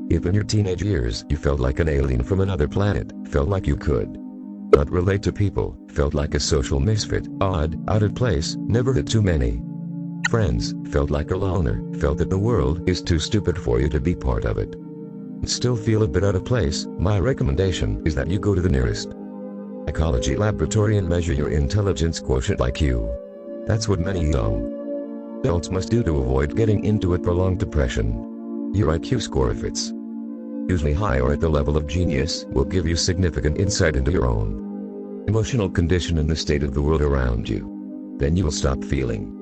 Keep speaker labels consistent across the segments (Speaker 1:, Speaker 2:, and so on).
Speaker 1: If in your teenage years you felt like an alien from another planet, felt like you could not relate to people, felt like a social misfit, odd, out of place, never had too many friends, felt like a loner, felt that the world is too stupid for you to be part of it, still feel a bit out of place, my recommendation is that you go to the nearest psychology laboratory and measure your intelligence quotient IQ. That's what many young adults must do to avoid getting into a prolonged depression. Your IQ score, if it's usually high or at the level of genius, will give you significant insight into your own emotional condition and the state of the world around you. Then you will stop feeling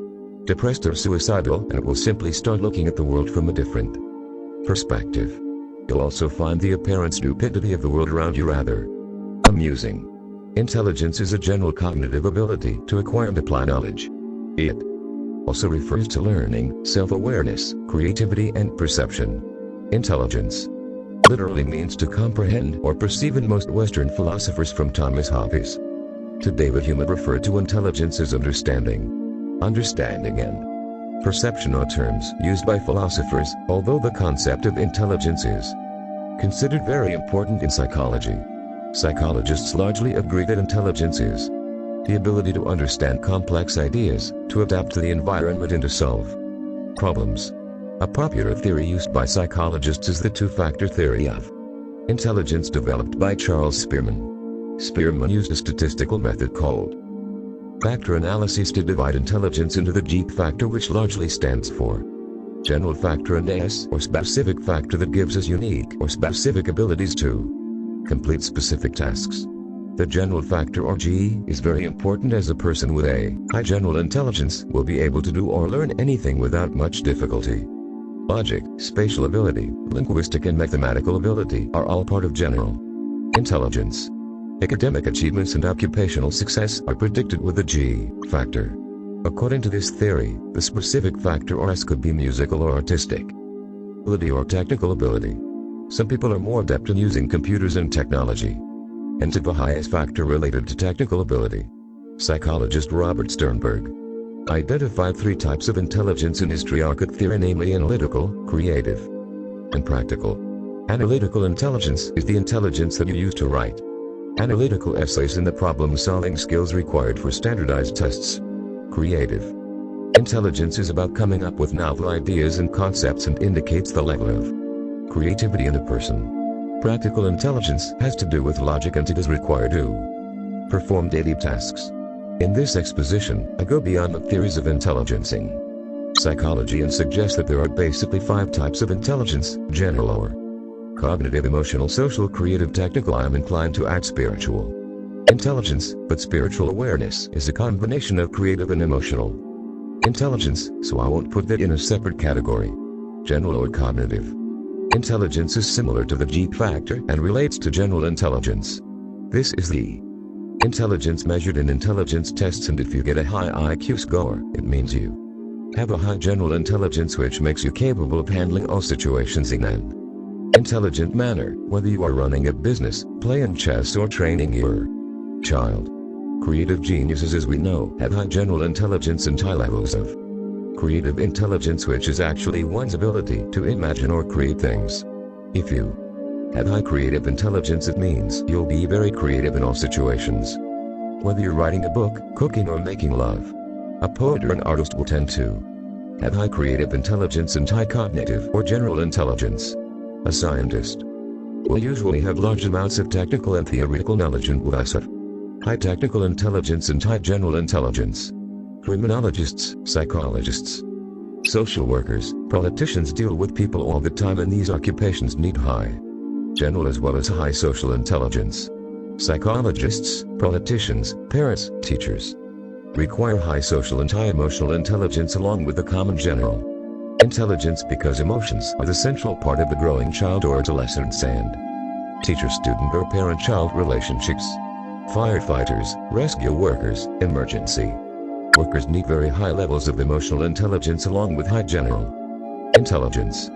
Speaker 1: depressed or suicidal and will simply start looking at the world from a different perspective. You'll also find the apparent stupidity of the world around you rather amusing. Intelligence is a general cognitive ability to acquire and apply knowledge. It also refers to learning, self-awareness, creativity, and perception. Intelligence literally means to comprehend or perceive, and most Western philosophers from Thomas Hobbes to David Hume refer to intelligence as understanding. Understanding and perception are terms used by philosophers, although the concept of intelligence is considered very important in psychology. Psychologists largely agree that intelligence is the ability to understand complex ideas, to adapt to the environment, and to solve problems. A popular theory used by psychologists is the two-factor theory of intelligence developed by Charles Spearman. Spearman used a statistical method called factor analysis to divide intelligence into the G factor, which largely stands for general factor, and S or specific factor, that gives us unique or specific abilities to complete specific tasks. The general factor, or G, is very important, as a person with a high general intelligence will be able to do or learn anything without much difficulty. Logic, spatial ability, linguistic, and mathematical ability are all part of general intelligence. Academic achievements and occupational success are predicted with the G factor. According to this theory, the specific factor, or S, could be musical or artistic ability or technical ability. Some people are more adept in using computers and technology, and to the highest factor related to technical ability. Psychologist Robert Sternberg identified three types of intelligence in his triarchate theory, namely analytical, creative, and practical. Analytical intelligence is the intelligence that you use to write analytical essays and the problem-solving skills required for standardized tests. Creative intelligence is about coming up with novel ideas and concepts and indicates the level of creativity in a person. Practical intelligence has to do with logic, and it is required to perform daily tasks. In this exposition, I go beyond the theories of intelligence in psychology and suggest that there are basically 5 types of intelligence: general or cognitive, emotional, social, creative, technical. I am inclined to add spiritual intelligence, but spiritual awareness is a combination of creative and emotional intelligence, so I won't put that in a separate category. General or cognitive intelligence is similar to the G factor and relates to general intelligence. This is the intelligence measured in intelligence tests, and if you get a high IQ score, it means you have a high general intelligence, which makes you capable of handling all situations in an intelligent manner, whether you are running a business, playing chess, or training your child. Creative geniuses, as we know, have high general intelligence and high levels of creative intelligence, which is actually one's ability to imagine or create things. If you have high creative intelligence, it means you'll be very creative in all situations. Whether you're writing a book, cooking, or making love, a poet or an artist will tend to have high creative intelligence and high cognitive or general intelligence. A scientist will usually have large amounts of technical and theoretical knowledge and will thus have high technical intelligence and high general intelligence. Criminologists, psychologists, social workers, politicians deal with people all the time, and these occupations need high general as well as high social intelligence. Psychologists, politicians, parents, teachers require high social and high emotional intelligence along with the common general intelligence, because emotions are the central part of the growing child or adolescence and teacher-student or parent-child relationships. Firefighters, rescue workers, emergency workers need very high levels of emotional intelligence along with high general intelligence.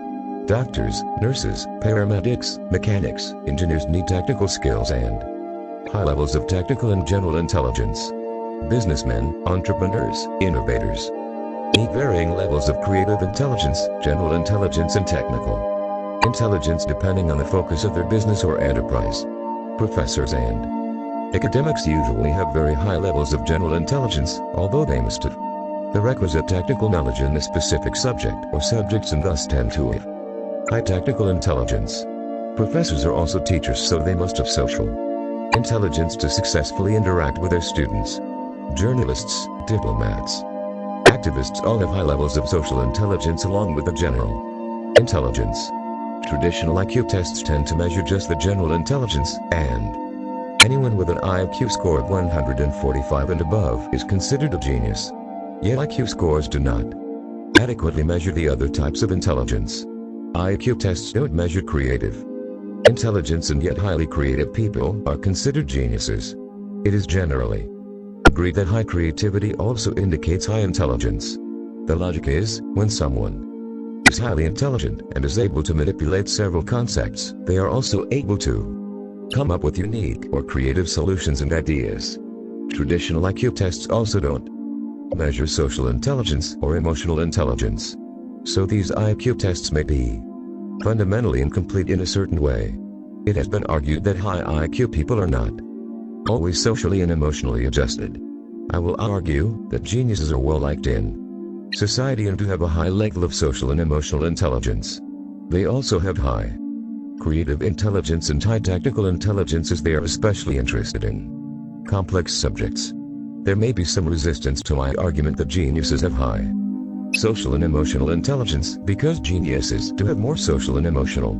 Speaker 1: Doctors, nurses, paramedics, mechanics, engineers need technical skills and high levels of technical and general intelligence. Businessmen, entrepreneurs, innovators need varying levels of creative intelligence, general intelligence, and technical intelligence depending on the focus of their business or enterprise. Professors and academics usually have very high levels of general intelligence, although they must have the requisite technical knowledge in a specific subject or subjects and thus tend to have high technical intelligence. Professors are also teachers, so they must have social intelligence to successfully interact with their students. Journalists, diplomats, activists all have high levels of social intelligence along with the general intelligence. Traditional IQ tests tend to measure just the general intelligence, and anyone with an IQ score of 145 and above is considered a genius. Yet IQ scores do not adequately measure the other types of intelligence. IQ tests don't measure creative intelligence, and yet highly creative people are considered geniuses. It is generally agreed that high creativity also indicates high intelligence. The logic is, when someone is highly intelligent and is able to manipulate several concepts, they are also able to come up with unique or creative solutions and ideas. Traditional IQ tests also don't measure social intelligence or emotional intelligence. So these IQ tests may be fundamentally incomplete in a certain way. It has been argued that high IQ people are not always socially and emotionally adjusted. I will argue that geniuses are well liked in society and do have a high level of social and emotional intelligence. They also have high creative intelligence and high technical intelligence, as they are especially interested in complex subjects. There may be some resistance to my argument that geniuses have high social and emotional intelligence because geniuses do have more social and emotional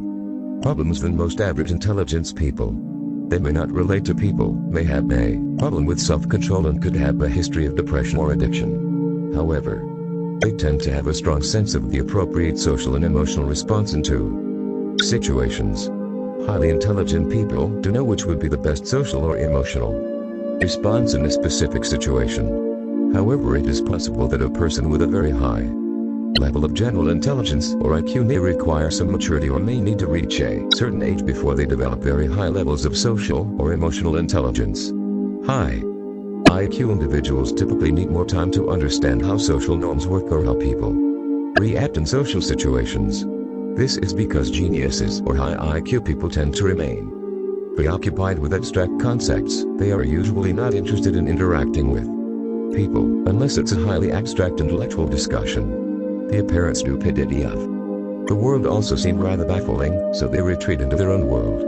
Speaker 1: problems than most average intelligence people. They may not relate to people, may have a problem with self-control, and could have a history of depression or addiction. However, they tend to have a strong sense of the appropriate social and emotional response into situations. Highly intelligent people do know which would be the best social or emotional response in a specific situation. However, it is possible that a person with a very high level of general intelligence or IQ may require some maturity or may need to reach a certain age before they develop very high levels of social or emotional intelligence. High IQ individuals typically need more time to understand how social norms work or how people react in social situations. This is because geniuses or high IQ people tend to remain preoccupied with abstract concepts. They are usually not interested in interacting with people unless it's a highly abstract intellectual discussion. The apparent stupidity of the world also seems rather baffling, so they retreat into their own world.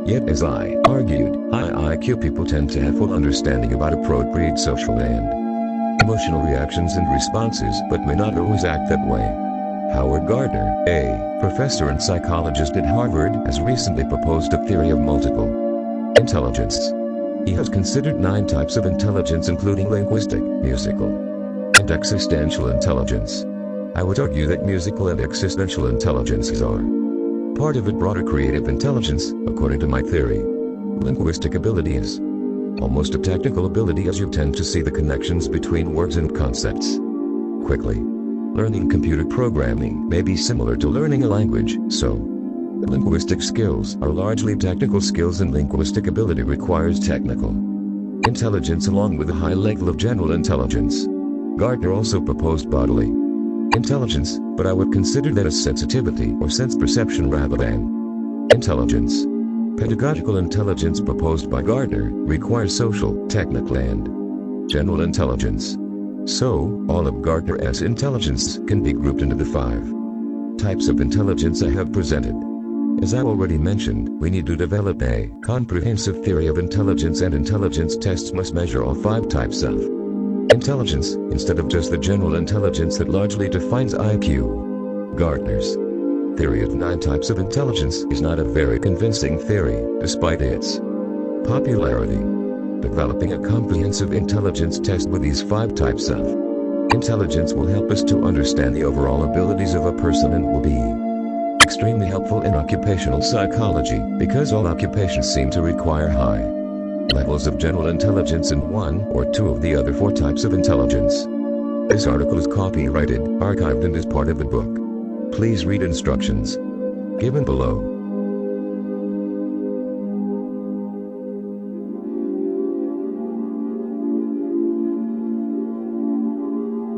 Speaker 1: Yet, as I argued, high IQ people tend to have full understanding about appropriate social and emotional reactions and responses, but may not always act that way. Howard Gardner, a professor and psychologist at Harvard, has recently proposed a theory of multiple intelligence. He has considered 9 types of intelligence, including linguistic, musical, and existential intelligence. I would argue that musical and existential intelligences are part of a broader creative intelligence, according to my theory. Linguistic ability is almost a technical ability, as you tend to see the connections between words and concepts quickly. Learning computer programming may be similar to learning a language, so linguistic skills are largely technical skills, and linguistic ability requires technical intelligence along with a high level of general intelligence. Gardner also proposed bodily intelligence, but I would consider that as sensitivity or sense perception rather than intelligence. Pedagogical intelligence proposed by Gardner requires social, technical, and general intelligence. So, all of Gardner's intelligence can be grouped into the 5 types of intelligence I have presented. As I already mentioned, we need to develop a comprehensive theory of intelligence, and intelligence tests must measure all 5 types of intelligence, instead of just the general intelligence that largely defines IQ. Gardner's theory of 9 types of intelligence is not a very convincing theory, despite its popularity. Developing a comprehensive intelligence test with these 5 types of intelligence will help us to understand the overall abilities of a person, and will be extremely helpful in occupational psychology, because all occupations seem to require high levels of general intelligence and 1 or 2 of the other 4 types of intelligence. This article is copyrighted, archived, and is part of the book. Please read instructions given below.